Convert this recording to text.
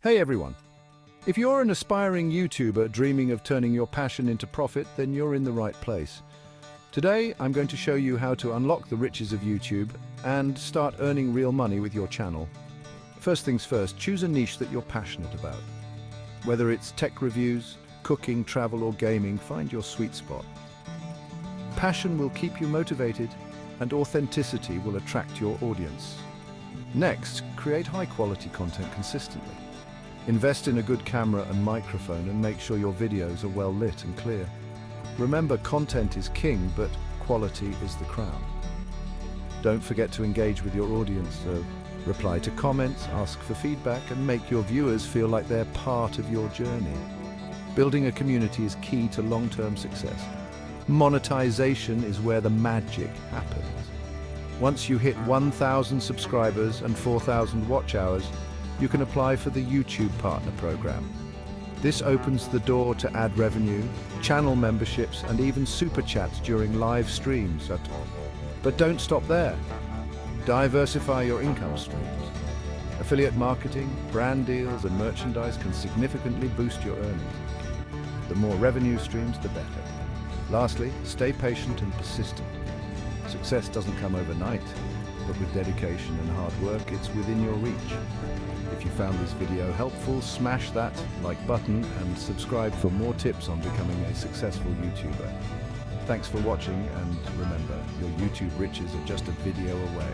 Hey everyone! If you're an aspiring YouTuber dreaming of turning your passion into profit, then you're in the right place. Today, I'm going to show you how to unlock the riches of YouTube and start earning real money with your channel. First things first, choose a niche that you're passionate about. Whether it's tech reviews, cooking, travel, or gaming, find your sweet spot. Passion will keep you motivated, and authenticity will attract your audience. Next, create high-quality content consistently. Invest in a good camera and microphone and make sure your videos are well lit and clear. Remember, content is king, but quality is the crown. Don't forget to engage with your audience, so reply to comments, ask for feedback, and make your viewers feel like they're part of your journey. Building a community is key to long-term success. Monetization is where the magic happens. Once you hit 1,000 subscribers and 4,000 watch hours, you can apply for the YouTube Partner Program. This opens the door to ad revenue, channel memberships, and even super chats during live streams. But don't stop there. Diversify your income streams. Affiliate marketing, brand deals, and merchandise can significantly boost your earnings. The more revenue streams, the better. Lastly, stay patient and persistent. Success doesn't come overnight, but with dedication and hard work, it's within your reach. If you found this video helpful, smash that like button and subscribe for more tips on becoming a successful YouTuber. Thanks for watching, and remember, your YouTube riches are just a video away.